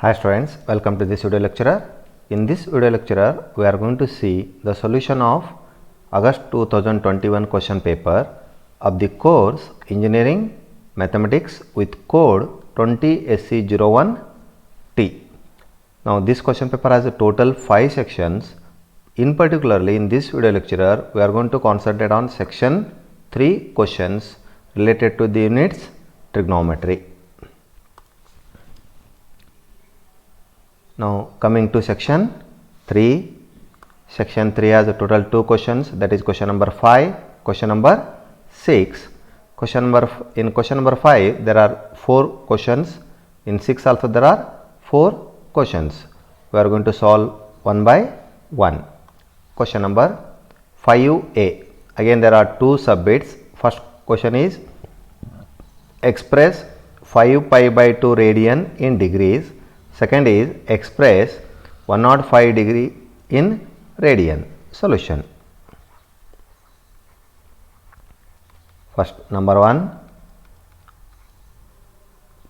Hi students, welcome to this video lecture. In this video lecture, we are going to see the solution of August 2021 question paper of the course Engineering Mathematics with code 20SC01T. Now this question paper has a total 5 sections. In particularly in this video lecture, we are going to concentrate on section 3 questions related to the units trigonometry. Now coming to section 3, section 3 has a total 2 questions, that is question number 5, question number 6. In question number 5 there are 4 questions, in 6 also there are 4 questions. We are going to solve one by one. Question number 5a, again there are 2 subbits. First question is express 5 pi by 2 radian in degrees. Second is express 105 degree in radian. Solution. First number 1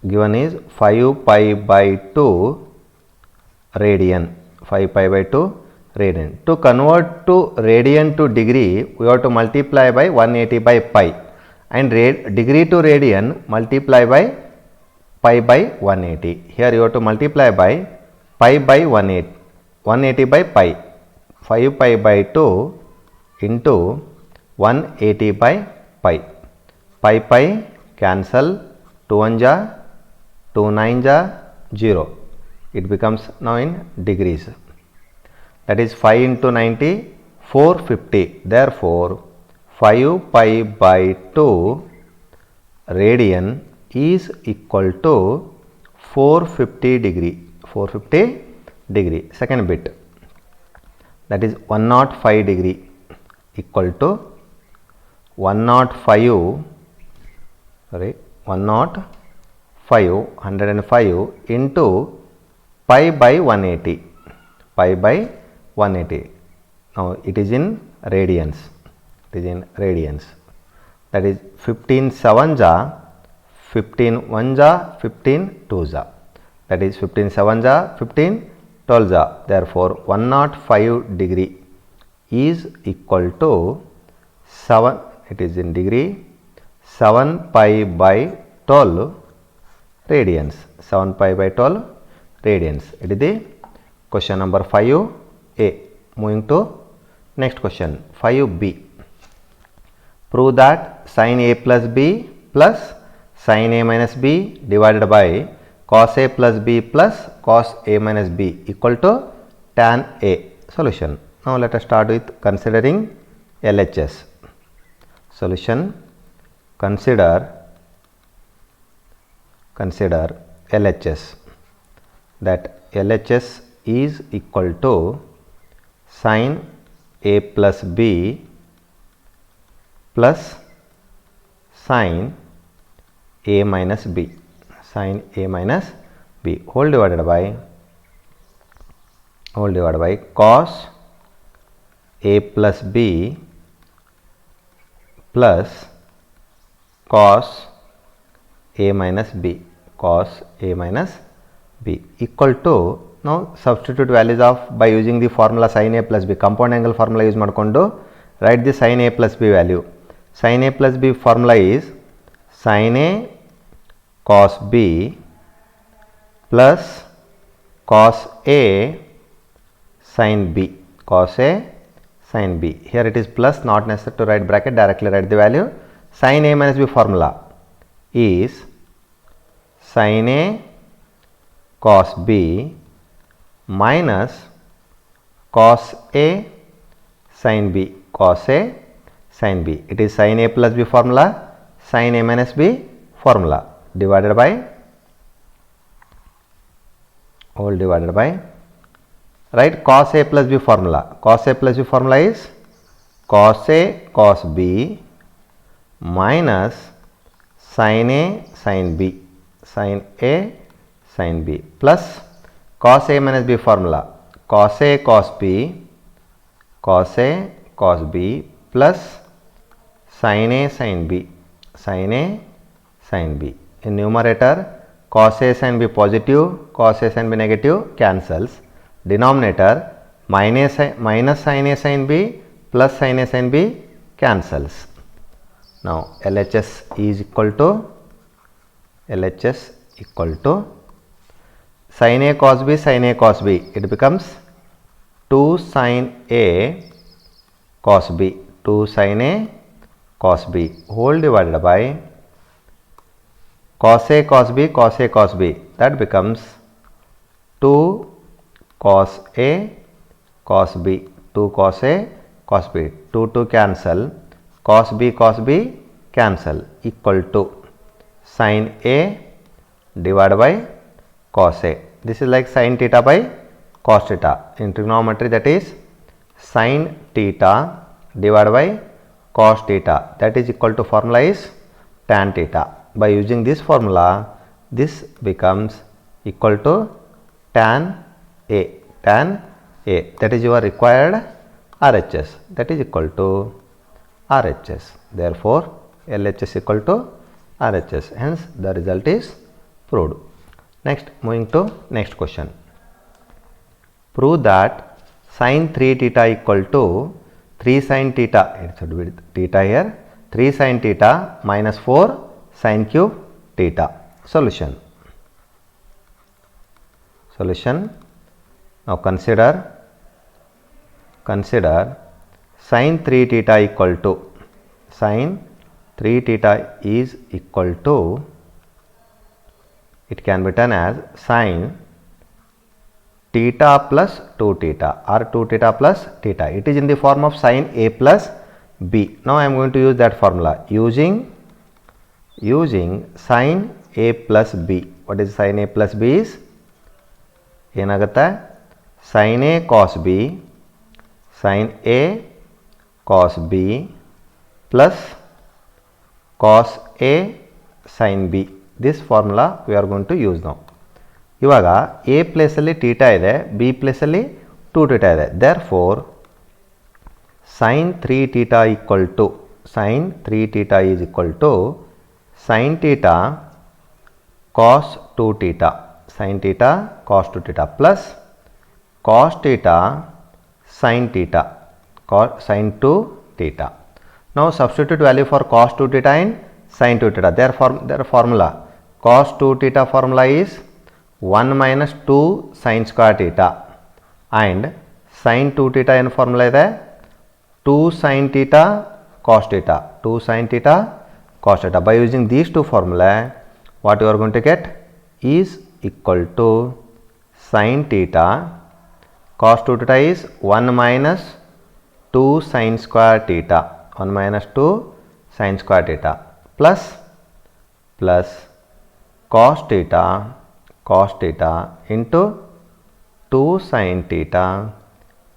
given is 5 pi by 2 radian. 5 pi by 2 radian. To convert to radian to degree, we have to multiply by 180 by pi, and degree to radian multiply by pi by 180. Here you have to multiply by pi by 180 by pi. 5 pi by 2 into 180 by pi. Pi cancel, 2 1 ja, 2 9 ja, 0. It becomes now in degrees. That is 5 into 90, 450. Therefore, 5 pi by 2 radian is equal to 450 degree. 450 degree. Second bit, that is 105 degree equal to 105 into pi by 180. Pi by 180. Now it is in radians. It is in radians. That is 15 7 ja, 15 1 ja, 15 2 ja. That is 15 7 ja, 15 12 ja. Therefore 105 degree is equal to 7, it is in degree, 7 pi by 12 radians. 7 pi by 12 radians. It is the question number 5a. Moving to next question, 5b. Prove that sin a plus b plus sin a minus b divided by cos a plus b plus cos a minus b equal to tan a. Solution. Now let us start with considering LHS. Solution. Consider LHS. That LHS is equal to sin a plus b plus sin a minus b, sin a minus b whole divided by cos a plus b plus cos a minus b, cos a minus b equal to, now substitute values of by using the formula sin a plus b, compound angle formula use ಮಾಡಿಕೊಂಡು write the sin a plus b value. Sin a plus b formula is sin a cos b plus cos a sin b, cos a sin b. Here it is plus, not necessary to write bracket, directly write the value. Sin a minus b formula is sin a cos b minus cos a sin b, cos a sin b. It is sin a plus b formula, sin a minus b formula divided by whole divided by, right, cos a plus b formula. Cos a plus b formula is cos a cos b minus sin a sin b, sin a sin b plus cos a minus b formula, cos a cos b plus sin a sin b, sin a sin b. In numerator cos a sin b positive, cos a sin b negative cancels. Denominator minus sin a sin b plus sin a sin b cancels. Now LHS is equal to sin a cos b sin a cos b. It becomes 2 sin a cos b, 2 sin a cos b whole divided by cos a cos b cos a cos b. That becomes 2 cos a cos b, 2 cos a cos b, 2 cancel, cos b cancel, equal to sin a divided by cos a. This is like sin theta by cos theta. In trigonometry, that is sin theta divided by cos theta, that is equal to formula is tan theta. By using this formula, this becomes equal to tan a, that is your required RHS, that is equal to RHS. Therefore, LHS equal to RHS, hence the result is proved. Next, moving to next question. Prove that sin 3 theta equal to 3 sin theta, it should be theta here, 3 sin theta minus 4 sin cube theta. Solution. Now consider sin 3 theta equal to, sin 3 theta is equal to, it can be written as sin theta plus 2 theta or 2 theta plus theta. It is in the form of sin a plus b. Now I am going to use that formula using sin a plus b. What is sin a plus b is, ಏನಾಗುತ್ತೆ sin a cos b sin a cos b plus cos a sin b. This formula we are going to use now. ಇವಾಗ a place ಅಲ್ಲಿ theta ಇದೆ, b place ಅಲ್ಲಿ 2 theta ಇದೆ. therefore sin 3 theta equal to, sin 3 theta is equal to sin theta cos 2 theta, sin theta cos 2 theta plus cos theta sin theta, sin 2 theta. Now substitute value for cos 2 theta and sin 2 theta. Their formula, cos 2 theta formula is 1 minus 2 sin square theta and sin 2 theta in formula ಇದೆ 2 sin theta cos theta, 2 sin theta cos theta. By using these two formula, what you are going to get is equal to sin theta cos 2 theta is 1 minus 2 sin square theta, 1 minus 2 sin square theta plus cos theta into 2 sin theta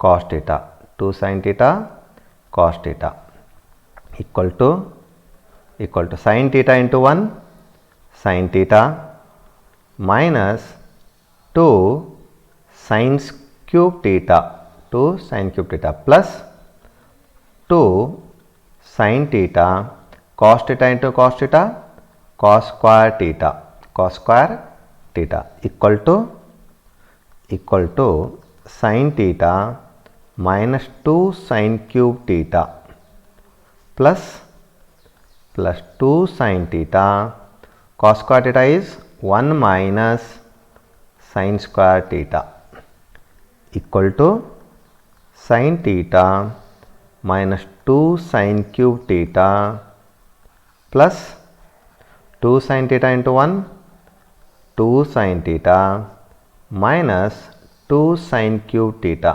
cos theta, 2 sin theta cos theta equal to sin theta into 1 sin theta minus 2 sin cube theta, 2 sin cube theta plus 2 sin theta cos theta into cos theta cos square theta equal to sin theta minus 2 sin cube theta plus 2 sin theta cos square theta is 1 minus sin square theta equal to sin theta minus 2 sin cube theta plus 2 sin theta into 1 2 sin theta minus 2 sin cube theta.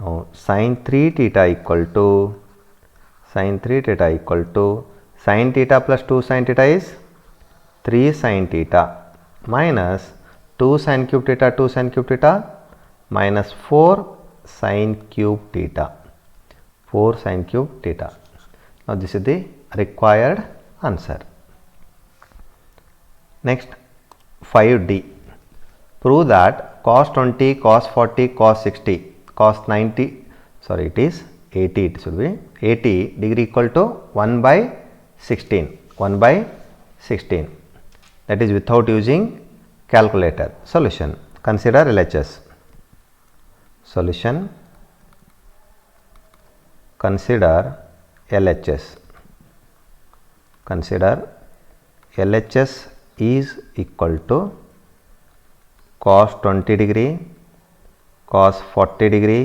Now sin 3 theta equal to sin theta plus 2 sin theta is 3 sin theta minus 2 sin cube theta minus 4 sin cube theta, 4 sin cube theta. Now this is the required answer. Next, 5D. Prove that cos 20, cos 40, cos 60, cos 90, sorry it is 80, it should be 80 degree equal to 1 by 16, that is without using calculator. Solution, consider LHS. Solution, consider LHS. Consider LHS is equal to cos 20 degree, cos 40 degree,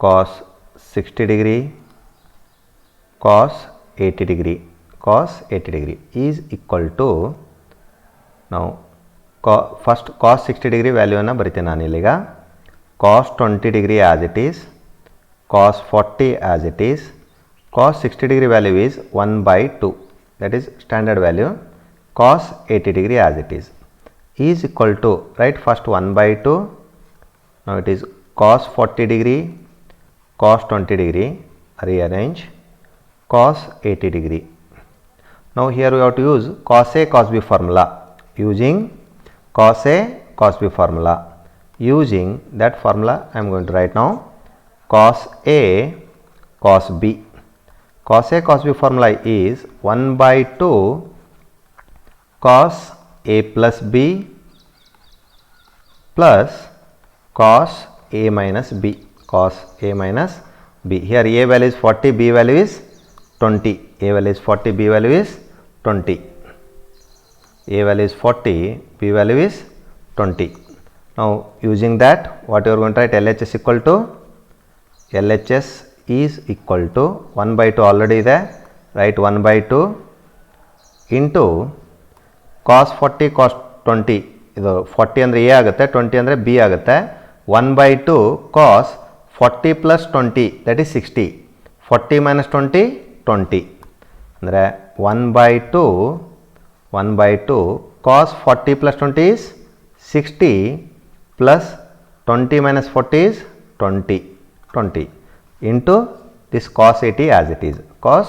cos 60 degree, cos 80 degree. Cos 80 degree is equal to, now first cos 60 degree value ಅನ್ನು ಬರಿತೀನಿ ನಾನು ಇಲ್ಲಿಗ. cos 20 degree as it is, cos 40 as it is, cos 60 degree value is 1 by 2, that is standard value. Cos 80 degree as it is equal to, right, first 1 by 2, now it is cos 40 degree, cos 20 degree, rearrange, cos 80 degree. Now here we have to use cos A cos B formula. Using cos A cos B formula, using that formula I am going to write now cos A cos B. Cos A cos B formula is 1 by 2 cos A plus B plus cos A minus B. Cos A minus B. Here A value is 40, B value is 20. A value is 40, B value is 20. A value is 40, B value is 20. Now using that, what you are going to write, LHS equal to, LHS is equal to 1 by 2 already there, write 1 by 2 into cos 40 cos 20, ಇದು 40 ಅಂದರೆ A ಆಗುತ್ತೆ, 20 ಅಂದರೆ B ಆಗುತ್ತೆ. 1 by 2 cos 40 plus 20, that is 60. 40 minus 20, 20. ಅಂದರೆ 1 by 2 cos 40 plus 20 is 60 plus 20 minus 40 is 20 into this cos 80 as it is, cos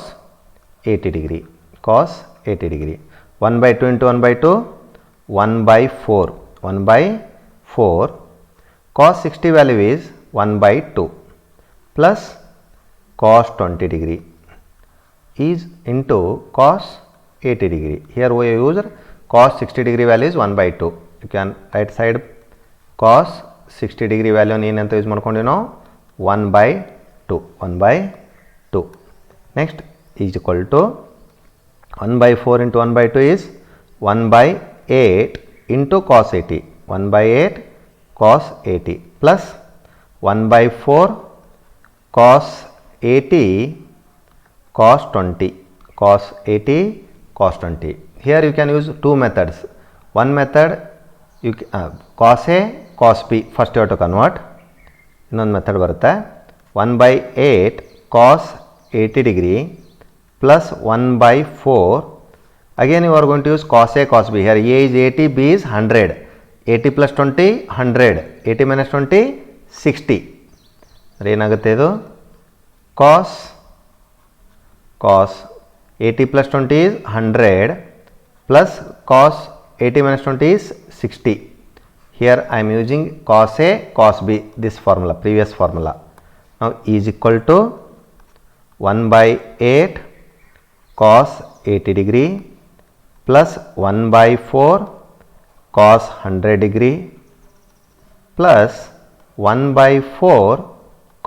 80 degree, cos 80 degree. 1 by 2 into 1 by 2, 1 by 4, 1 by 4, cos 60 value is 1 by 2 plus cos 20 degree is into cos 80 degree. Here we use cos 60 degree value is 1 by 2. You can right side cos 60 degree value ಏನು ಅಂತ use ಮಾಡ್ಕೊಂಡ್ವಿ ನಾವು 1 by 2. Next is equal to 1 by 4 into 1 by 2 is 1 by 8 into cos 80. 1 by 8 cos 80 plus 1 by 4 cos 80 cos 20. Cos 80 cos 20. Here you can use two methods. One method you cos A cos B, first you have to convert. ಇನ್ನೊಂದು method ಬರುತ್ತೆ 1 by 8 cos 80 degree plus 1 by 4. Again you are going to use cos A cos B. Here A is 80, B is 100. 80 plus 20 100, 80 minus 20 60. ಏನಾಗುತ್ತೆ ಇದು cos 80 plus 20 is 100 plus cos 80 minus 20 is 60. Here I am using cos A cos B, this formula, previous formula. Now is equal to 1 by 8 cos 80 degree plus 1 by 4 cos 100 degree plus 1 by 4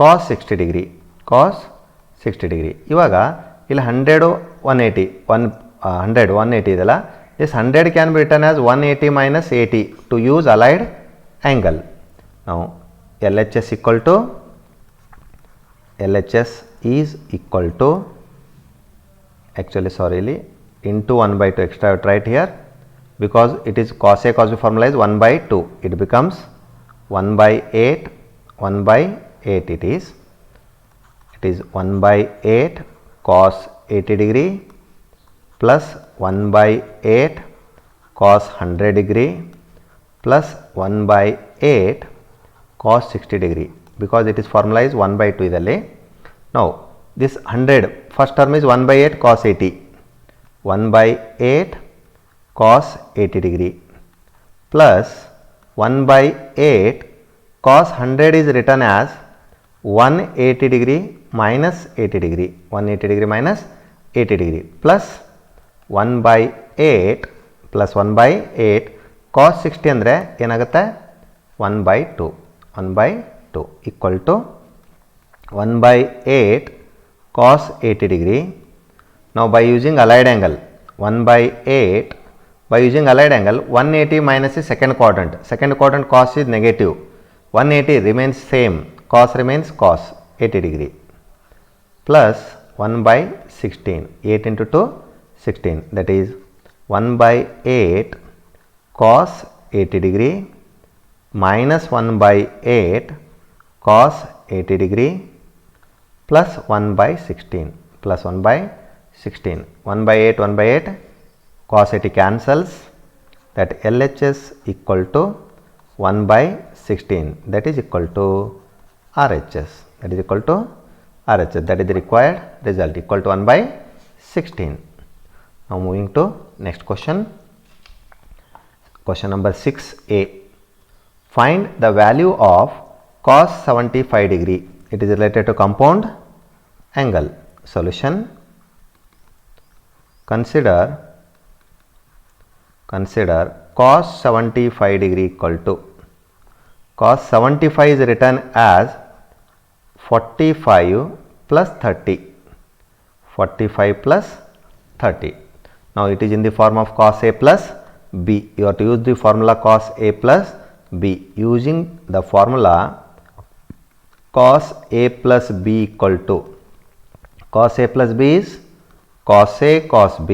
cos 60 degree, cos 60 degree. ಇವಾಗ ಇಲ್ಲಿ 100 180 180 ಇದಲ್ಲ, this 100 can be written as 180 minus 80 to use allied angle. Now LHS equal to, LHS is equal to, actually sorry, into 1 by 2 extra write here, because it is cos A cos B formula is 1 by 2, it becomes 1 by 8, 1 by 8 it is 1 by 8 cos 80 degree plus 1 by 8 cos 100 degree plus 1 by 8 cos 60 degree, because it is formula is 1 by 2 idalli. Now this 100 first term is 1 by 8 cos 80, 1 by 8 cos 80 degree plus 1 by 8 cos 100 is written as 180 degree minus 80 degree, 180 degree minus 80 degree plus 1 by 8 plus 1/8 cos 60 ಅಂದರೆ ಏನಾಗುತ್ತೆ 1/2 1/2 equal to 1/8 cos 80 degree. Now by using allied angle 1/8 by using allied angle 180 minus the second quadrant cos is negative, 180 remains same, cos remains cos 80 degree plus 1/16, 8 into 2 16, that is 1/8 cos 80 degree minus 1/8 cos 80 degree plus 1/16 plus 1/16, 1/8 1/8 cos 80 cancels, that LHS equal to 1/16, that is equal to RHS, that is equal to RHS, that is the required result, equal to 1/16. Now moving to next question, question number 6a. Find the value of cos 75 degree. It is related to compound angle. Solution: consider cos 75 degree equal to, cos 75 is written as 45 plus 30, 45 plus 30. Now it is in the form of cos A plus B. You have to use the formula cos A plus B. Using the formula cos A plus B equal to, cos A plus B is cos A cos B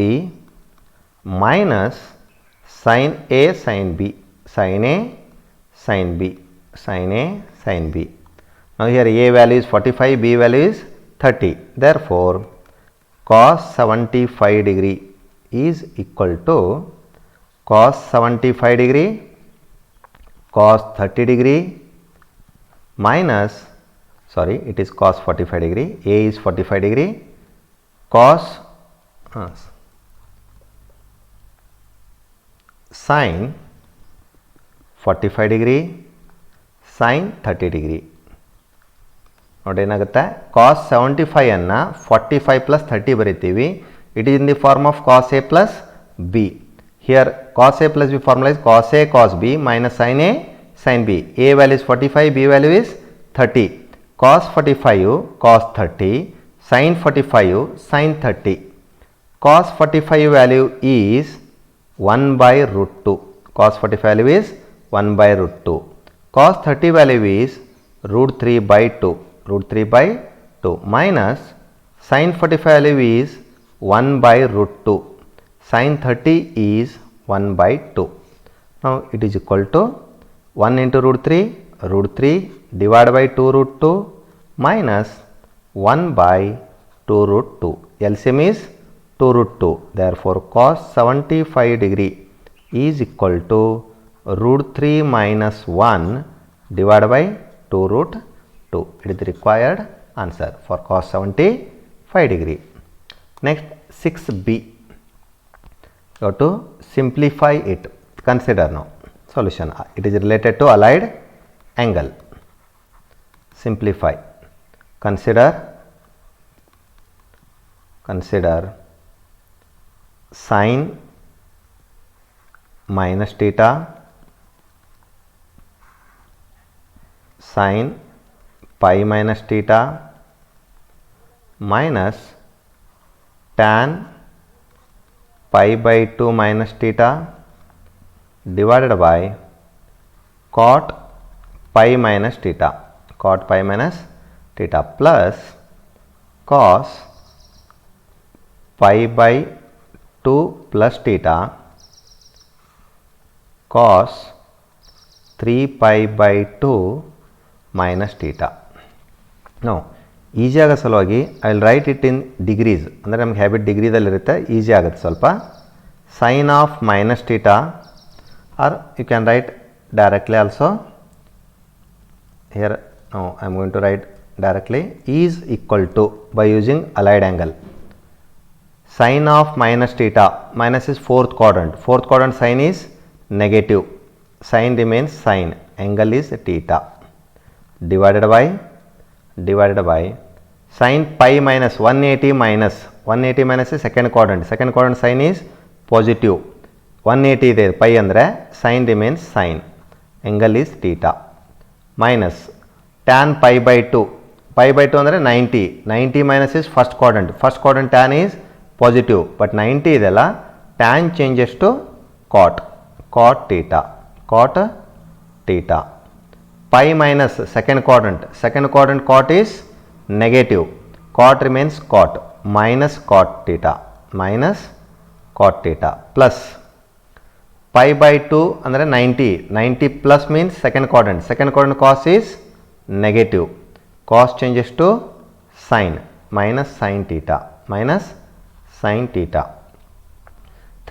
minus sin A sin B, sin A sin B, sin A sin B. Now here A value is 45, B value is 30. Therefore cos 75 degree is equal to cos 75 degree cos 30 degree minus, sorry, it is cos 45 degree, A is 45 degree cos sin 45 degree sin 30 degree. ನೋಡಿ ಏನಾಗುತ್ತೆ, cos 75 ಅನ್ನು 45 plus 30 ಬರೀತೀವಿ. It is in the form of cos A plus B. Here cos A plus B formula is cos A cos B minus sin A sin B. A value is 45, B value is 30. Cos 45 cos 30, sin 45 sin 30. Cos 45 value is 1 by root 2. Cos 45 value is 1 by root 2. Cos 30 value is root 3 by 2. Root 3 by 2 minus sin 45 value is 1 by root 2. Sin 30 is 1 by 2. Now it is equal to 1 into root 3 divided by 2 root 2 minus 1 by 2 root 2. LCM is 2 root 2. Therefore cos 75 degree is equal to root 3 minus 1 divided by 2 root 2. It is the required answer for cos 75 degree. Next 6b. You have to simplify it. Consider now. Solution. It is related to allied angle. Simplify. Consider sin minus theta sin pi minus theta minus tan pi by 2 minus theta divided by cot pi minus theta, cot pi minus theta plus cos pi by 2 plus theta cos 3 pi by 2 minus theta. Now easy ಆಗೋ ಸಲುವಾಗಿ I will write it in degrees, ಅಂದರೆ ನಮ್ಗೆ habit ಡಿಗ್ರಿದಲ್ಲಿರುತ್ತೆ, easy ಆಗುತ್ತೆ ಸ್ವಲ್ಪ. Sine of minus theta or you can write directly also. Here I am going to write directly is equal to by using allied angle. Sin of minus theta, minus is fourth quadrant sin is negative, sin remains sin, angle is theta, divided by sin pi minus 180 minus is second quadrant sin is positive, 180 ಇದೆ pi ಅಂದರೆ sine remains sine, angle is theta, minus tan pi by 2, pi by 2 ಅಂದರೆ 90, 90 minus is first quadrant tan is positive, but 90 ಇದೆಲ್ಲ tan changes to cot theta, pi minus second quadrant cot is negative, cot remains cot, minus cot theta plus pi by 2 ಅಂದರೆ 90 plus means second quadrant cos is negative, cos changes to sine, minus sine theta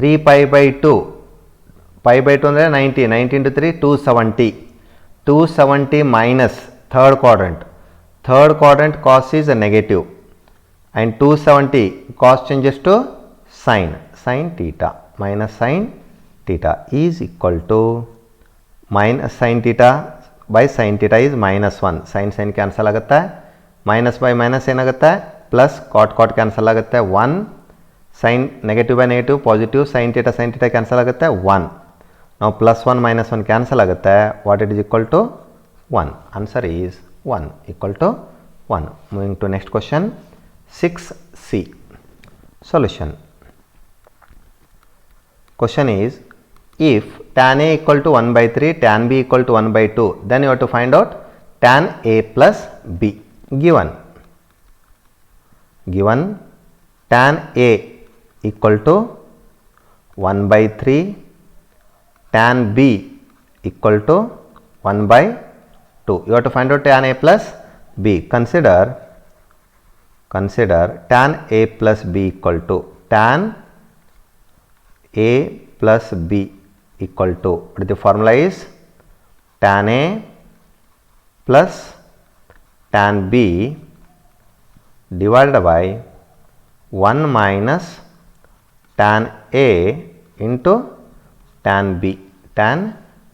3 pi by 2 ಅಂದರೆ 90 into 3 270 minus third quadrant cos is a negative and 270 cos changes to sin theta, minus sin theta is equal to minus sin theta by sin theta is minus 1, sin cancel ಆಗುತ್ತೆ, minus by minus ಏನಾಗುತ್ತೆ plus cot cancel ಆಗುತ್ತೆ 1, sin negative by negative positive, sin theta cancel ಆಗುತ್ತೆ 1, now plus 1 minus 1 cancel ಆಗುತ್ತೆ, what it is equal to 1, answer is 1 equal to 1. Moving to next question 6c. Solution. Question is, if tan A equal to 1 by 3, tan B equal to 1 by 2, then you have to find out tan A plus B. Given tan A equal to 1 by 3, tan B equal to 1 by 2. You have to find out tan A plus B. Consider tan A plus B equal to tan A plus B equal to, the formula is tan A plus tan B divided by 1 minus tan A into tan B.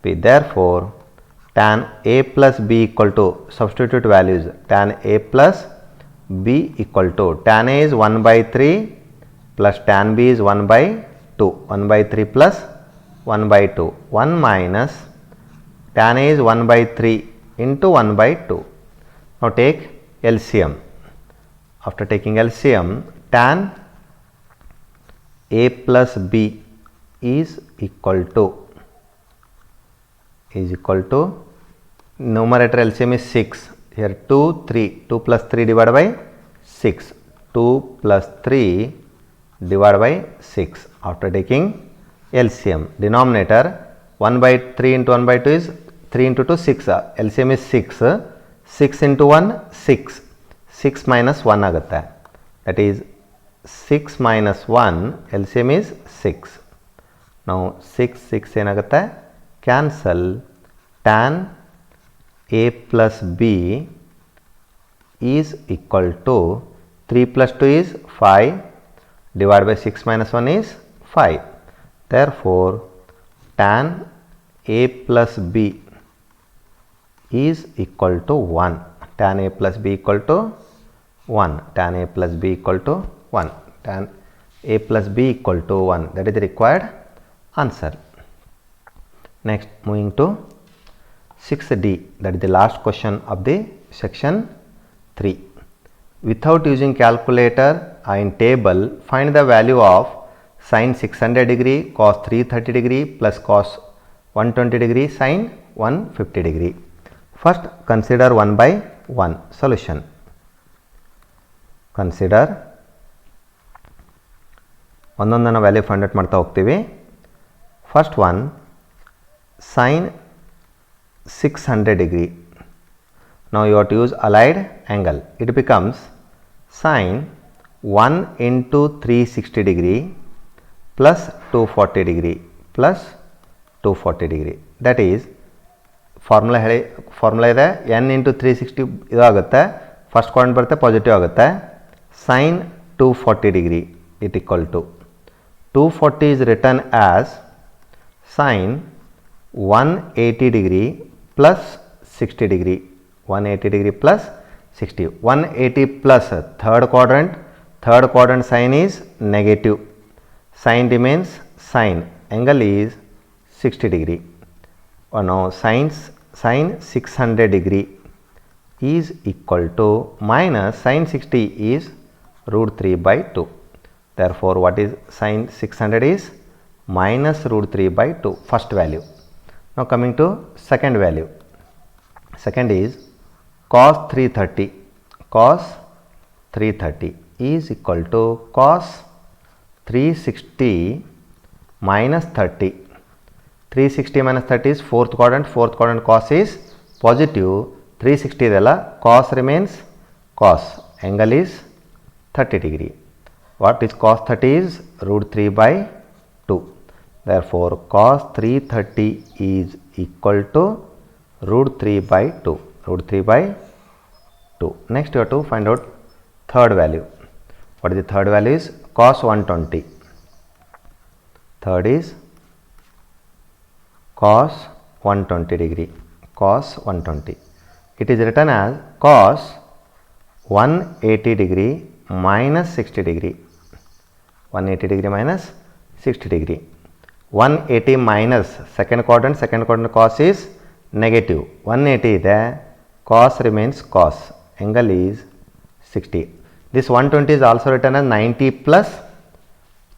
Therefore, tan A plus B equal to, substitute values, tan A plus B equal to tan A is 1 by 3 plus tan B is 1 by 2, 1 by 3 plus 1 by 2, 1 minus tan A is 1 by 3 into 1 by 2. Now take LCM. After taking LCM, tan A plus B is equal to numerator LCM is 6. Here 2 plus 3 divided by 6, 2 plus 3 divided by 6. After taking LCM, denominator 1 by 3 into 1 by 2 is 3 into 2 6, LCM is 6 into 1 6 minus 1 ಆಗುತ್ತೆ, that is 6 minus 1, LCM is 6. Now 6 ಏನಾಗುತ್ತೆ cancel, tan A plus B is equal to 3 plus 2 is 5 divided by 6 minus 1 is 5. Therefore, tan A plus B is equal to 1. Tan A plus B equal to 1. Tan A plus B equal to 1. Tan A plus B equal to 1. That is the required answer. Next, moving to 6d, that is the last question of the section 3. Without using calculator in table, find the value of sin 600 degree, cos 330 degree plus cos 120 degree, sin 150 degree. First consider 1 by 1 solution. Consider ಒಂದೊಂದನ್ನು value find out ಮಾಡ್ತಾ ಹೋಗ್ತೀವಿ. First one sin 600 degree. Now you have to use allied angle. It becomes sin 1 into 360 degree plus 240 degree plus 240 degree. That is formula ಇದೆ, n into 360 ಇದು ಆಗುತ್ತೆ, first quadrant ಬರುತ್ತೆ positive ಆಗುತ್ತೆ, sin 240 degree it equal to 240 is written as sin 180 degree plus 60 degree, 180 degree plus 60, 180 plus third quadrant sign is negative, sign remains sign, angle is 60 degree. Now sin 600 degree is equal to minus sin 60 is root 3 by 2. Therefore, what is sin 600 is minus root 3 by 2, first value. Now coming to second value. Second is cos 330. Cos 330 is equal to cos 360 minus 30. 360 minus 30 is fourth quadrant cos is positive. 360 idella, cos remains cos, angle is 30 degree. What is cos 30 is root 3 by 2. Therefore, cos 330 is equal to root 3 by 2. Root 3 by 2. Next, you have to find out third value. What is the third value is cos 120. Third is cos 120 degree. Cos 120. It is written as cos 180 degree minus 60 degree. 180 degree minus 60 degree. 180 minus second quadrant cos is negative. 180 there, cos remains cos, angle is 60. This 120 is also written as 90 plus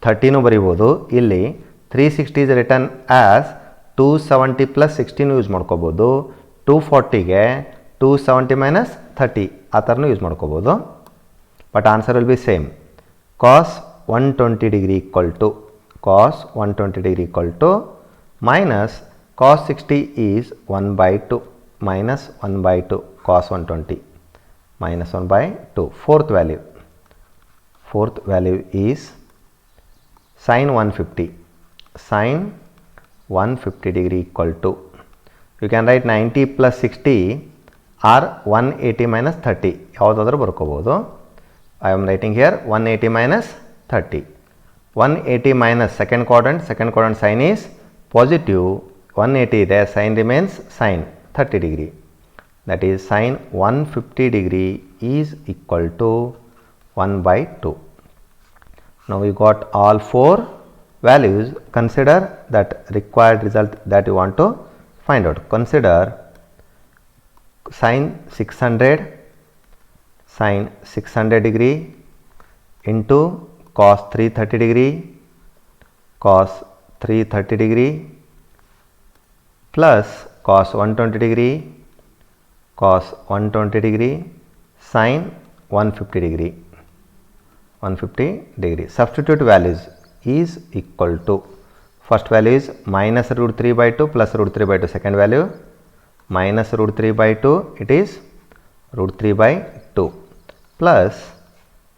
30 nu ಬರಿಬಹುದು. ಇಲ್ಲಿ 360 is written as 270 plus 16 use ಮಾಡ್ಕೋಬಹುದು. 240 ಗೆ 270 minus 30 ಆ ಥರನೂ use ಮಾಡ್ಕೋಬಹುದು. But answer will be same. cos 120 degree equal to cos 120 degree equal to minus cos 60 is 1 by 2 minus 1 by 2 cos 120 minus 1 by 2. Fourth value is sin 150. Sin 150 degree equal to, you can write 90 plus 60 or 180 minus 30 ಯಾವುದಾದರೂ ಬರ್ಕೋಬಹುದು. I am writing here 180 minus 30. 180 minus second quadrant sin is positive. 180 there, sin remains sin 30 degree. That is sin 150 degree is equal to 1 by 2. Now we got all four values. Consider that required result that you want to find out. Consider sin 600 degree into cos 330 degree, cos 330 degree plus cos 120 degree, cos 120 degree, sin 150 degree. 150 degree. Substitute values is equal to, first value is minus root 3 by 2 plus root 3 by 2. Second value minus root 3 by 2, it is root 3 by 2 plus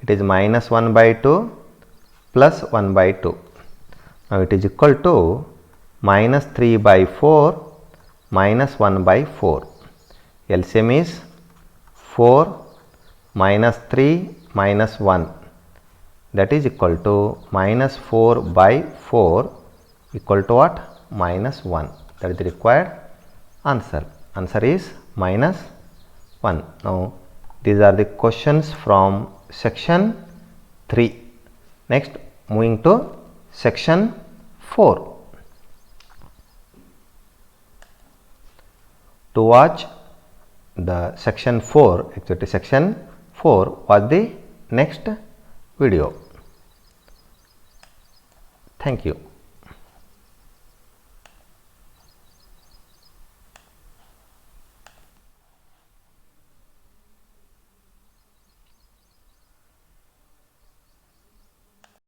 it is minus 1 by 2 plus 1 by 2. Now it is equal to minus 3 by 4 minus 1 by 4. LCM is 4 minus 3 minus 1, that is equal to minus 4 by 4 equal to what? Minus 1. That is the required answer. Answer is minus 1. Now these are the questions from section 3. Next, moving to section 4. To watch the section 4, actually section 4 was the next video. Thank you.